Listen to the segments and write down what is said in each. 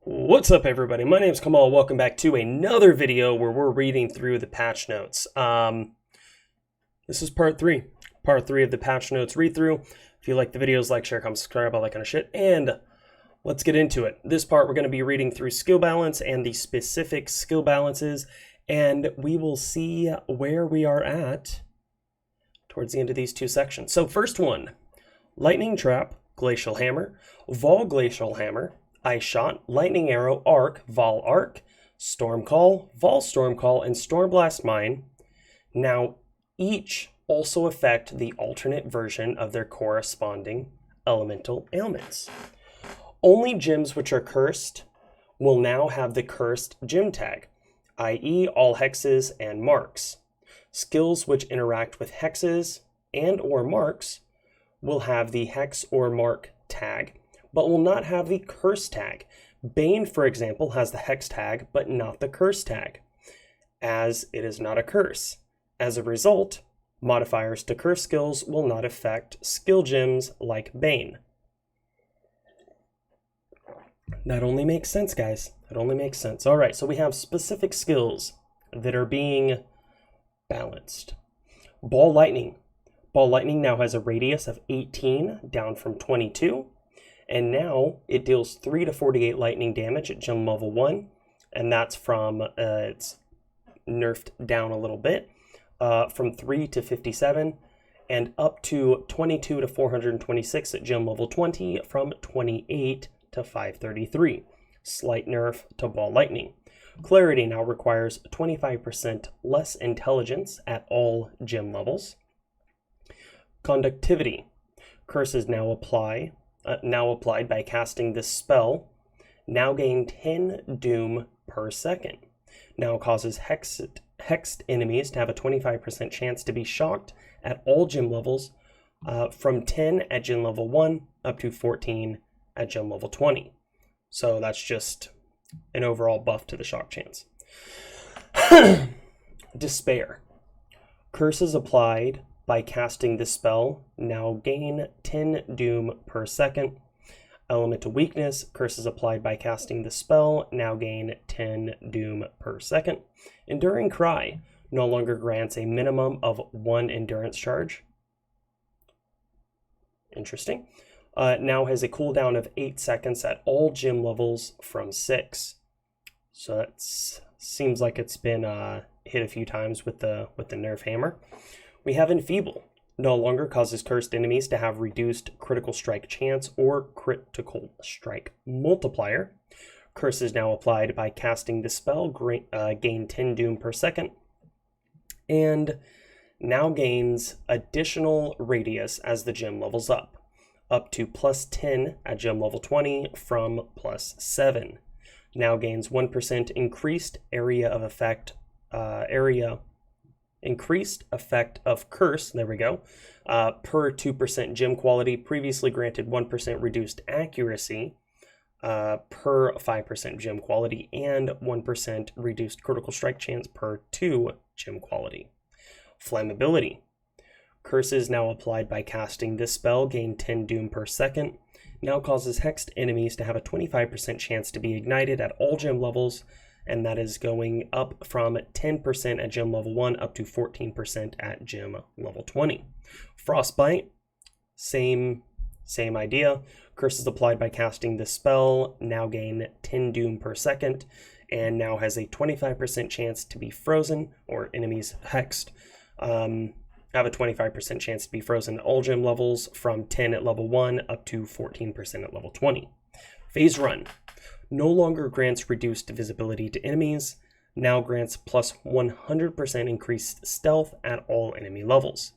What's up, everybody? My name's Kamahl. Welcome back to another video where we're reading through the patch notes. This is part three of the patch notes read through. If you like the videos, like, share, comment, subscribe, all that kind of shit. And let's get into it. This part, we're going to be reading through skill balance and the specific skill balances, and we will see where we are at towards the end of these two sections. So first one, Lightning Trap, Glacial Hammer, Vol Glacial Hammer, Ice Shot, Lightning Arrow, Arc, Vol Arc, Storm Call, Vol Storm Call, and Storm Blast Mine. Now, each also affect the alternate version of their corresponding elemental ailments. Only gems which are cursed will now have the cursed gem tag, i.e. all hexes and marks. Skills which interact with hexes and or marks will have the hex or mark tag, but will not have the curse tag. Bane, for example, has the hex tag, but not the curse tag, as it is not a curse. As a result, modifiers to curse skills will not affect skill gems like Bane. That only makes sense, guys. That only makes sense. All right, so we have specific skills that are being balanced. Ball Lightning. Ball Lightning now has a radius of 18, down from 22. And now it deals 3 to 48 lightning damage at gem level 1. And that's from, it's nerfed down a little bit, from 3 to 57. And up to 22 to 426 at gem level 20, from 28 to 533. Slight nerf to Ball Lightning. Clarity now requires 25% less intelligence at all gem levels. Conductivity. Curses now applied by casting this spell, now gain 10 doom per second. Now causes hexed enemies to have a 25% chance to be shocked at all gem levels, from 10 at gem level 1 up to 14 at gem level 20. So that's just an overall buff to the shock chance. Despair. Curses applied by casting this spell, now gain 10 doom per second. Elemental weakness. Curses applied by casting the spell, now gain 10 doom per second. Enduring Cry no longer grants a minimum of 1 endurance charge. Interesting. Now has a cooldown of 8 seconds at all gem levels from 6. So that seems like it's been hit a few times with the nerf hammer. We have Enfeeble. No longer causes cursed enemies to have reduced critical strike chance or critical strike multiplier. Curse is now applied by casting the spell, gain 10 doom per second, and now gains additional radius as the gem levels up to plus 10 at gem level 20 from plus 7. Now gains 1% increased increased effect of curse, there we go, per 2% gem quality. Previously granted 1% reduced accuracy per 5% gem quality, and 1% reduced critical strike chance per 2 gem quality. Flammability. Curses now applied by casting this spell, gain 10 doom per second. Now causes hexed enemies to have a 25% chance to be ignited at all gem levels, and that is going up from 10% at gem level 1 up to 14% at gem level 20. Frostbite, same idea. Curses applied by casting this spell, now gain 10 doom per second, and now has a 25% chance to be frozen, or enemies hexed have a 25% chance to be frozen at all gem levels from 10 at level 1 up to 14% at level 20. Phase Run. No longer grants reduced visibility to enemies, now grants plus 100% increased stealth at all enemy levels.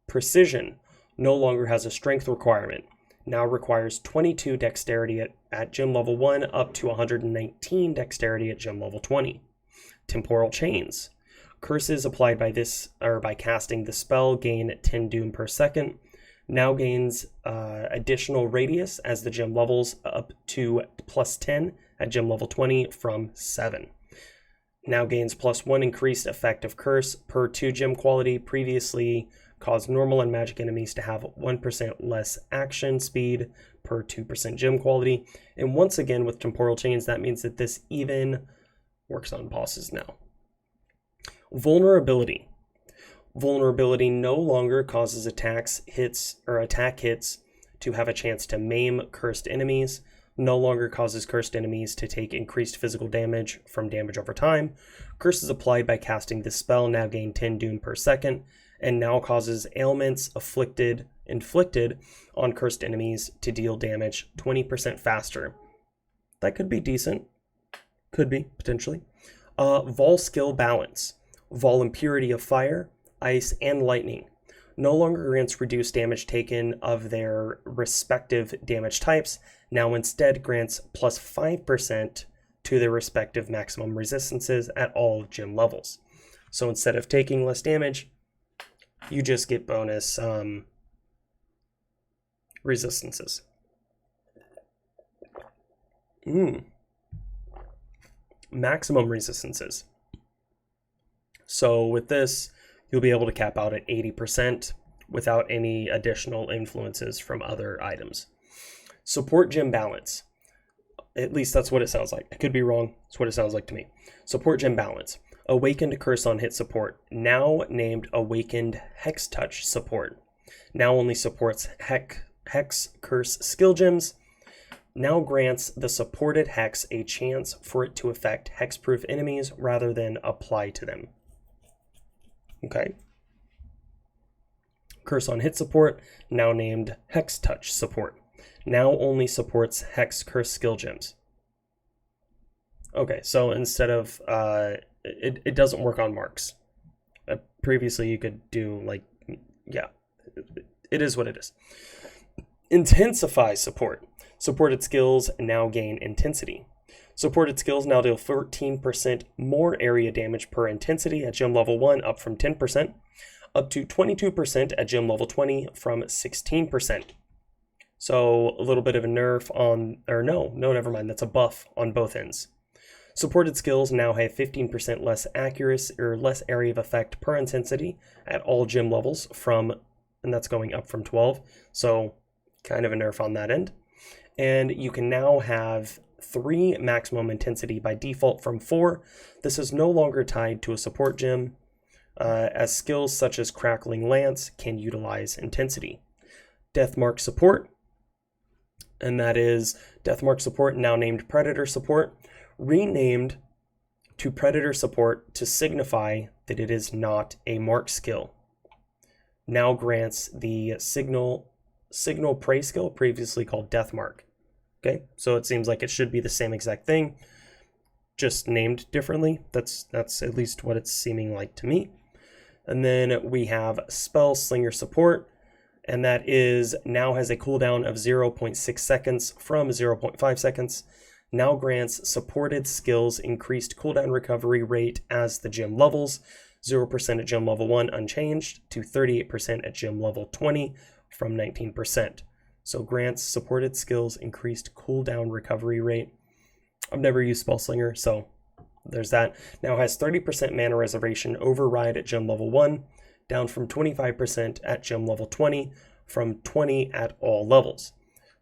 Precision no longer has a strength requirement, now requires 22 dexterity at gem level 1 up to 119 dexterity at gem level 20. Temporal Chains. Curses applied by casting the spell gain 10 doom per second. Now gains additional radius as the gem levels up to plus 10 at gem level 20 from 7. Now gains plus 1 increased effect of curse per 2 gem quality. Previously caused normal and magic enemies to have 1% less action speed per 2% gem quality. And once again, with temporal chains, that means that this even works on bosses now. Vulnerability. Vulnerability no longer causes attack hits to have a chance to maim cursed enemies, no longer causes cursed enemies to take increased physical damage from damage over time. Curses applied by casting this spell now gain 10 doom per second, and now causes ailments inflicted on cursed enemies to deal damage 20% faster. That could be decent. Could be, potentially. Vol skill balance. Vol impurity of fire, ice, and lightning no longer grants reduced damage taken of their respective damage types, now instead grants plus 5% to their respective maximum resistances at all gym levels. So instead of taking less damage, you just get bonus resistances. Maximum resistances. So with this, you'll be able to cap out at 80% without any additional influences from other items. Support gem balance. At least that's what it sounds like. I could be wrong. That's what it sounds like to me. Support gem balance. Awakened curse on hit support. Now named Awakened Hex Touch support. Now only supports Hex Curse skill gems. Now grants the supported hex a chance for it to affect hexproof enemies rather than apply to them. Okay. Curse on hit support, now named Hex Touch support. Now only supports Hex Curse skill gems. Okay, so instead of, it doesn't work on marks. Previously you could do it is what it is. Intensify support. Supported skills now gain intensity. Supported skills now deal 13% more area damage per intensity at gem level 1, up from 10%, up to 22% at gem level 20 from 16%. So a little bit of a nerf on, or no, never mind, that's a buff on both ends. Supported skills now have 15% less accuracy or less area of effect per intensity at all gem levels and that's going up from 12. So kind of a nerf on that end. And you can now have 3 maximum intensity by default from 4. This is no longer tied to a support gem, as skills such as Crackling Lance can utilize intensity. Deathmark support, and that is Deathmark support, now named Predator support, renamed to Predator support to signify that it is not a mark skill. Now grants the Signal Prey skill, previously called Deathmark. Okay, so it seems like it should be the same exact thing, just named differently. That's at least what it's seeming like to me. And then we have Spell Slinger support, and that is now has a cooldown of 0.6 seconds from 0.5 seconds. Now grants supported skills increased cooldown recovery rate as the gem levels, 0% at gem level 1 unchanged to 38% at gem level 20 from 19%. So grants supported skills increased cooldown recovery rate. I've never used Spell Slinger, so there's that. Now has 30% mana reservation override at gem level 1, down from 25% at gem level 20, from 20 at all levels.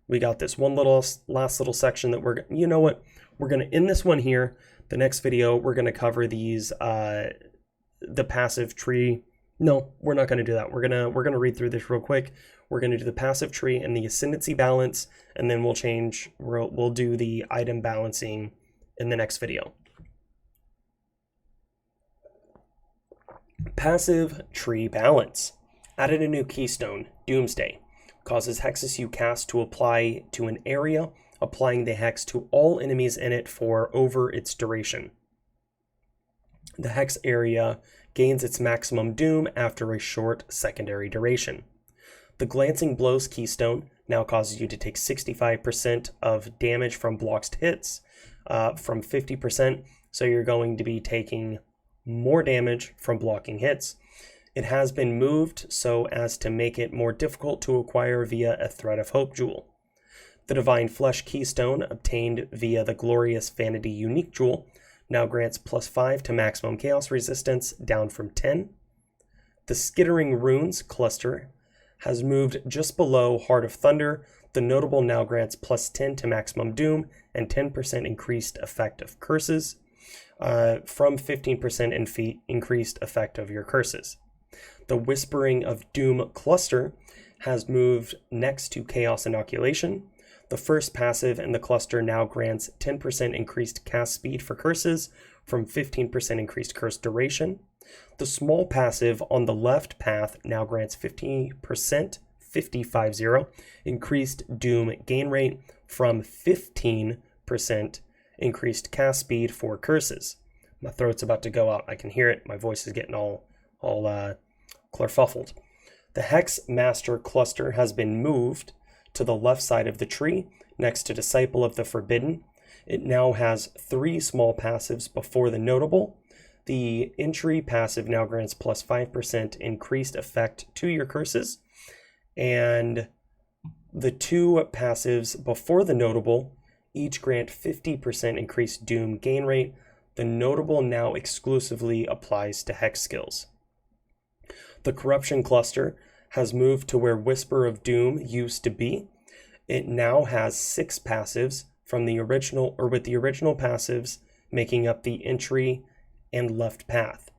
We got this one last little section that we're going to end this one here. The next video, we're going to cover these, the passive tree. No, we're not going to do that. We're going to read through this real quick. We're going to do the passive tree and the Ascendancy Balance, and then we'll do the item balancing in the next video. Passive Tree Balance. Added a new keystone, Doomsday. Causes hexes you cast to apply to an area, applying the hex to all enemies in it for over its duration. The hex area gains its maximum doom after a short secondary duration. The Glancing Blows keystone now causes you to take 65% of damage from blocked hits from 50%, so you're going to be taking more damage from blocking hits. It has been moved so as to make it more difficult to acquire via a Thread of Hope jewel. The Divine Flesh keystone, obtained via the Glorious Vanity unique jewel, now grants +5 to maximum chaos resistance, down from 10. The Skittering Runes cluster has moved just below Heart of Thunder. The notable now grants plus 10 to maximum doom and 10% increased effect of curses, from 15% increased effect of your curses. The Whispering of Doom cluster has moved next to Chaos Inoculation. The first passive in the cluster now grants 10% increased cast speed for curses from 15% increased curse duration. The small passive on the left path now grants 50% increased doom gain rate from 15% increased cast speed for curses. My throat's about to go out. I can hear it. My voice is getting all clairfuffled. The Hex Master cluster has been moved to the left side of the tree next to Disciple of the Forbidden. It now has 3 small passives before the notable. The entry passive now grants plus 5% increased effect to your curses, and the 2 passives before the notable each grant 50% increased doom gain rate. The notable now exclusively applies to hex skills. The Corruption cluster has moved to where Whisper of Doom used to be. It now has 6 passives from the original, or with the original passives making up the entry and left path.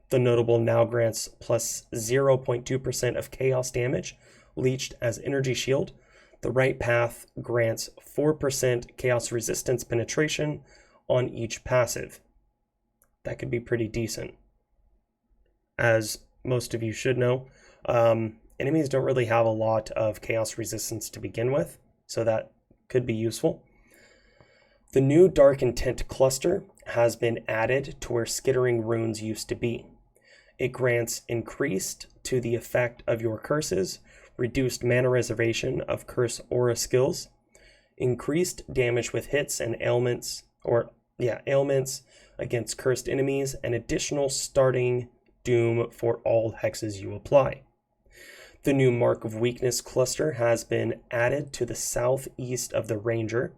The notable now grants plus 0.2% of chaos damage leached as energy shield. The right path grants 4% chaos resistance penetration on each passive. That could be pretty decent. As most of you should know, enemies don't really have a lot of chaos resistance to begin with, so that could be useful. The new Dark Intent cluster has been added to where Skittering Runes used to be. It grants increased to the effect of your curses, reduced mana reservation of curse aura skills, increased damage with hits and ailments against cursed enemies, and additional starting doom for all hexes you apply. The new Mark of Weakness cluster has been added to the southeast of the Ranger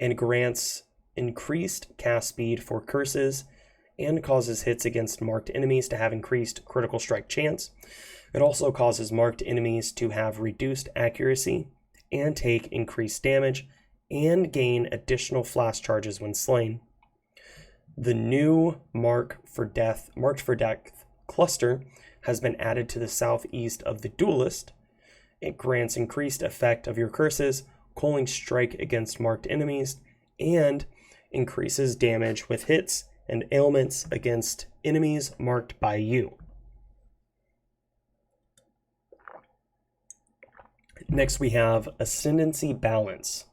and grants increased cast speed for curses and causes hits against marked enemies to have increased critical strike chance. It also causes marked enemies to have reduced accuracy and take increased damage and gain additional flash charges when slain. The new Marked for Death cluster has been added to the southeast of the Duelist. It grants increased effect of your curses, calling strike against marked enemies, and increases damage with hits and ailments against enemies marked by you. Next we have Ascendancy Balance.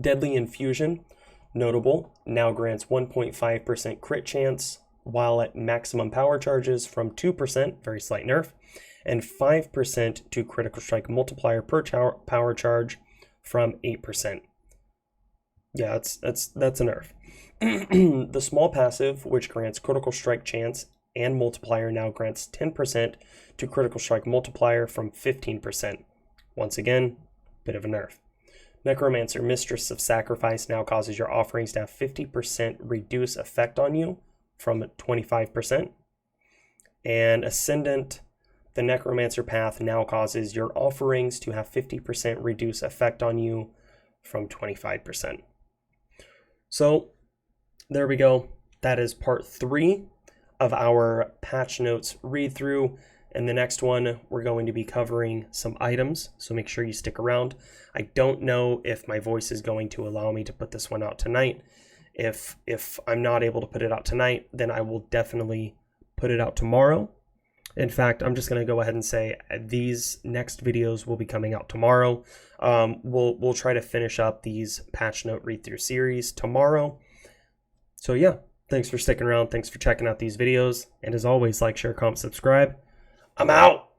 Deadly Infusion, notable, now grants 1.5% crit chance while at maximum power charges from 2%, very slight nerf, and 5% to critical strike multiplier per power charge from 8%. Yeah, that's a nerf. The small passive, which grants critical strike chance and multiplier, now grants 10% to critical strike multiplier from 15%. Once again, bit of a nerf. Necromancer, Mistress of Sacrifice, now causes your offerings to have 50% reduce effect on you from 25%. And Ascendant, the Necromancer path, now causes your offerings to have 50% reduce effect on you from 25%. So there we go. That is part 3 of our patch notes read through. In the next one, we're going to be covering some items, so make sure you stick around. I don't know if my voice is going to allow me to put this one out tonight. If I'm not able to put it out tonight, then I will definitely put it out tomorrow. In fact, I'm just going to go ahead and say these next videos will be coming out tomorrow. We'll try to finish up these patch note read-through series tomorrow. So yeah, thanks for sticking around. Thanks for checking out these videos. And as always, like, share, comment, subscribe. I'm out.